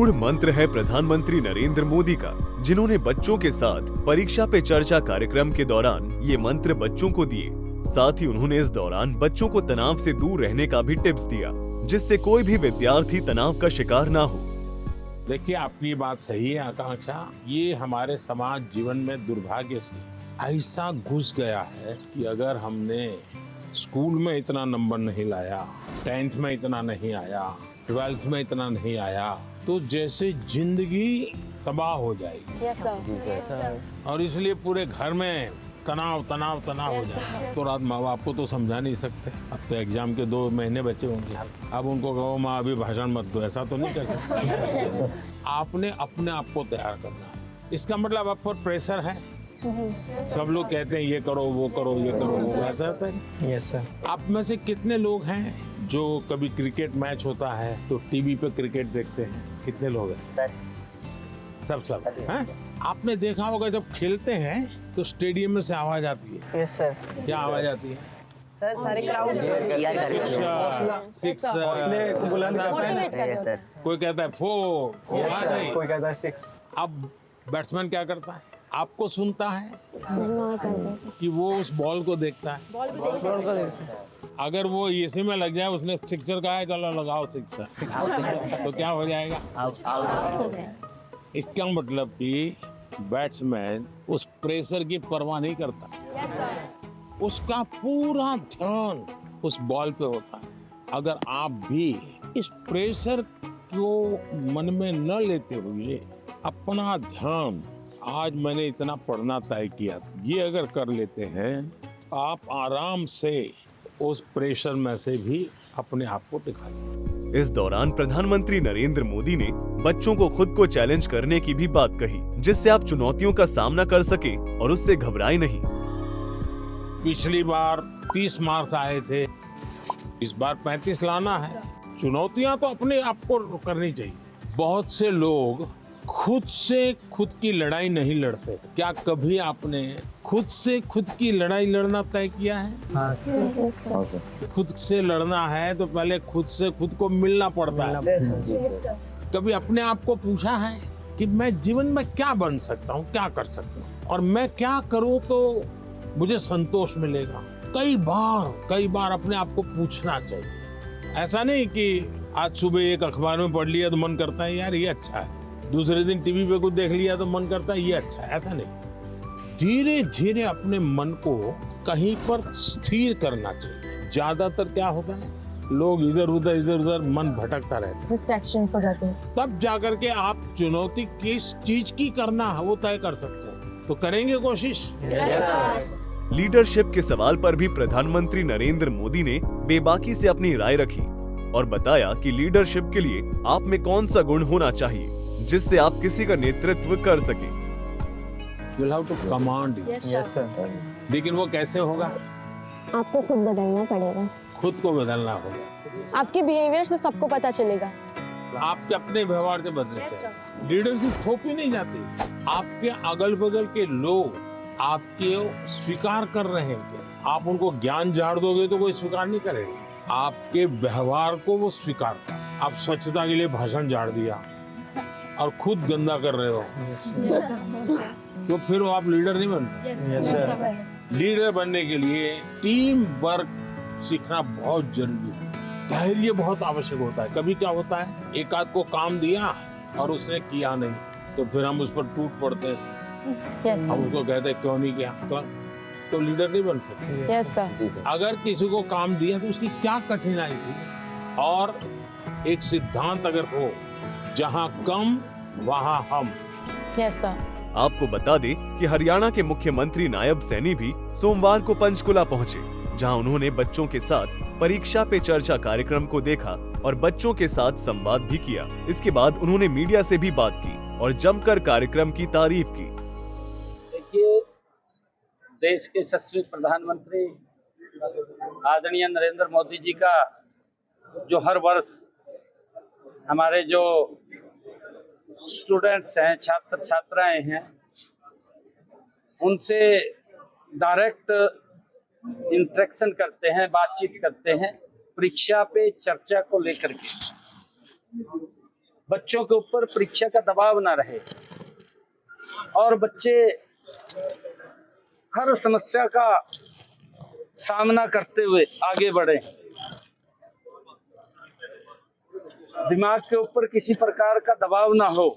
मूढ़ मंत्र है प्रधानमंत्री नरेंद्र मोदी का, जिन्होंने बच्चों के साथ परीक्षा पे चर्चा कार्यक्रम के दौरान ये मंत्र बच्चों को दिए। साथ ही उन्होंने इस दौरान बच्चों को तनाव से दूर रहने का भी टिप्स दिया, जिससे कोई भी विद्यार्थी तनाव का शिकार ना हो। देखिए, आपकी बात सही है आकांक्षा। ये हमारे समाज जीवन में दुर्भाग्य से ऐसा घुस गया है कि अगर हमने स्कूल में इतना नंबर नहीं लाया, 10th में इतना नहीं आया, 12th में इतना नहीं आया, तो जैसे जिंदगी तबाह हो जाएगी। Yes sir. और इसलिए पूरे घर में तनाव तनाव तनाव हो जाता है। तो रात माँ बाप को तो समझा नहीं सकते। अब तो एग्जाम के 2 महीने बचे होंगे, अब उनको कहो माँ अभी भाषण मत दो, ऐसा तो नहीं कर सकते। आपने अपने आप को तैयार करना है। इसका मतलब आप पर प्रेशर है जी। सब लोग कहते हैं ये करो वो करो ये करो, ऐसा होता है। Yes sir. आप में से कितने लोग हैं जो कभी क्रिकेट मैच होता है तो टीवी पे क्रिकेट देखते हैं? कितने लोग हैं? सब हैं? आपने देखा होगा जब खेलते हैं तो स्टेडियम में से आवाज आती है। Yes sir. क्या आवाज आती है? सर सारे क्राउड सिक्स, सर। कोई कहता है 4, कोई कहता है 6। अब बैट्समैन क्या करता है? आपको सुनता है कि वो उस बॉल को देखता है? अगर वो इसी में लग जाए, उसने सिक्सर कहा है चलो लगाओ सिक्सर, तो क्या हो जाएगा? इसका मतलब कि बैट्समैन उस प्रेशर की परवाह नहीं करता। उसका पूरा ध्यान उस बॉल पे होता है। अगर आप भी इस प्रेशर को मन में न लेते हुए अपना ध्यान, आज मैंने इतना पढ़ना तय किया, ये अगर कर लेते हैं तो आप आराम से उस प्रेशर में से भी अपने आप को दिखा सकते। इस दौरान प्रधानमंत्री नरेंद्र मोदी ने बच्चों को खुद को चैलेंज करने की भी बात कही, जिससे आप चुनौतियों का सामना कर सके और उससे घबराए नहीं। पिछली बार 30 मार्क्स आए थे, इस बार 35 लाना है। चुनौतियां तो अपने आप को करनी चाहिए। बहुत से लोग खुद से खुद की लड़ाई नहीं लड़ते। क्या कभी आपने खुद से खुद की लड़ाई लड़ना तय किया है? खुद से लड़ना है तो पहले खुद से खुद को मिलना पड़ता है। कभी अपने आप को पूछा है कि मैं जीवन में क्या बन सकता हूँ, क्या कर सकता हूँ, और मैं क्या करूँ तो मुझे संतोष मिलेगा? कई बार अपने आप को पूछना चाहिए। ऐसा नहीं कि आज सुबह एक अखबार में पढ़ लिया तो मन करता है यार ये अच्छा है, दूसरे दिन टीवी पे कुछ देख लिया तो मन करता है ये अच्छा है। ऐसा नहीं, धीरे धीरे अपने मन को कहीं पर स्थिर करना चाहिए। ज्यादातर क्या होता है, लोग इधर उधर मन भटकता रहता है, डिस्ट्रैक्शंस हो जाते हैं। तब जाकर के आप चुनौती किस चीज की करना है वो तय कर सकते हैं। तो करेंगे कोशिश। लीडरशिप के सवाल पर भी प्रधानमंत्री नरेंद्र मोदी ने बेबाकी से अपनी राय रखी और बताया कि लीडरशिप के लिए आप में कौन सा गुण होना चाहिए जिससे आप किसी का नेतृत्व कर सके। You'll have to command. Yes sir. लेकिन वो कैसे होगा? आपको खुद बदलना पड़ेगा। खुद को बदलना होगा। आपके बिहेवियर से सबको पता चलेगा। आपके अपने व्यवहार से बदलते। लीडरशिप थोपी नहीं जाती। आपके अगल बगल के लोग आपके स्वीकार कर रहे हैं क्या? आप उनको ज्ञान झाड़ दोगे तो कोई स्वीकार नहीं करेगा। आपके व्यवहार को वो स्वीकारता है। आप स्वच्छता के लिए भाषण झाड़ दिया और खुद गंदा कर रहे हो तो फिर वो आप लीडर नहीं बन सकते। लीडर बनने के लिए टीम वर्क सीखना बहुत जरूरी है। धैर्य बहुत आवश्यक होता है। कभी क्या होता है, एक आध को काम दिया और उसने किया नहीं तो फिर हम उस पर टूट पड़ते हैं। हम उसको कहते हैं क्यों नहीं किया, तो लीडर नहीं बन सकते। Yes sir. अगर किसी को काम दिया तो उसकी क्या कठिनाई थी, और एक सिद्धांत अगर हो जहां कम वहां हम। Yes sir. आपको बता दें कि हरियाणा के मुख्यमंत्री नायब सैनी भी सोमवार को पंचकुला पहुंचे, जहां उन्होंने बच्चों के साथ परीक्षा पे चर्चा कार्यक्रम को देखा और बच्चों के साथ संवाद भी किया। इसके बाद उन्होंने मीडिया से भी बात की और जमकर कार्यक्रम की तारीफ की। देखिए, देश के यशस्वी प्रधानमंत्री आदरणीय नरेंद्र मोदी जी का जो हर वर्ष हमारे जो स्टूडेंट्स हैं, छात्र छात्राएं हैं, उनसे डायरेक्ट इंटरेक्शन करते हैं, बातचीत करते हैं परीक्षा पे चर्चा को लेकर के। बच्चों के ऊपर परीक्षा का दबाव ना रहे और बच्चे हर समस्या का सामना करते हुए आगे बढ़े। दिमाग के ऊपर किसी प्रकार का दबाव ना हो,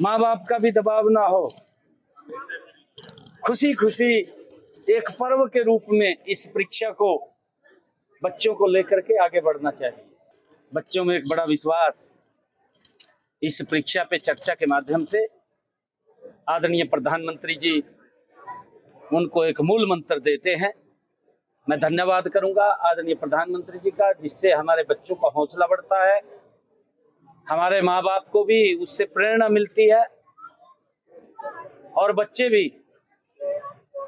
माँ बाप का भी दबाव ना हो, खुशी खुशी एक पर्व के रूप में इस परीक्षा को बच्चों को लेकर के आगे बढ़ना चाहिए। बच्चों में एक बड़ा विश्वास इस परीक्षा पे चर्चा के माध्यम से आदरणीय प्रधानमंत्री जी उनको एक मूल मंत्र देते हैं। मैं धन्यवाद करूंगा आदरणीय प्रधानमंत्री जी का, जिससे हमारे बच्चों का हौसला बढ़ता है, हमारे माँ बाप को भी उससे प्रेरणा मिलती है और बच्चे भी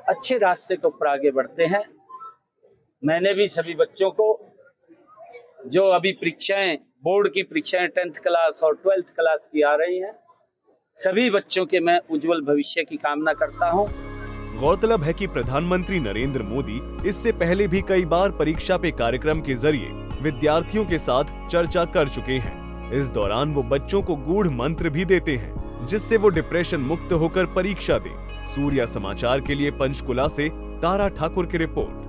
अच्छे रास्ते के ऊपर आगे बढ़ते हैं। मैंने भी सभी बच्चों को जो अभी परीक्षाएं, बोर्ड की परीक्षाएं 10th क्लास और 12th क्लास की आ रही हैं, सभी बच्चों के मैं उज्जवल भविष्य की कामना करता हूं। गौरतलब है कि प्रधानमंत्री नरेंद्र मोदी इससे पहले भी कई बार परीक्षा पे कार्यक्रम के जरिए विद्यार्थियों के साथ चर्चा कर चुके हैं। इस दौरान वो बच्चों को गूढ़ मंत्र भी देते हैं, जिससे वो डिप्रेशन मुक्त होकर परीक्षा दें। सूर्या समाचार के लिए पंचकुला से तारा ठाकुर की रिपोर्ट।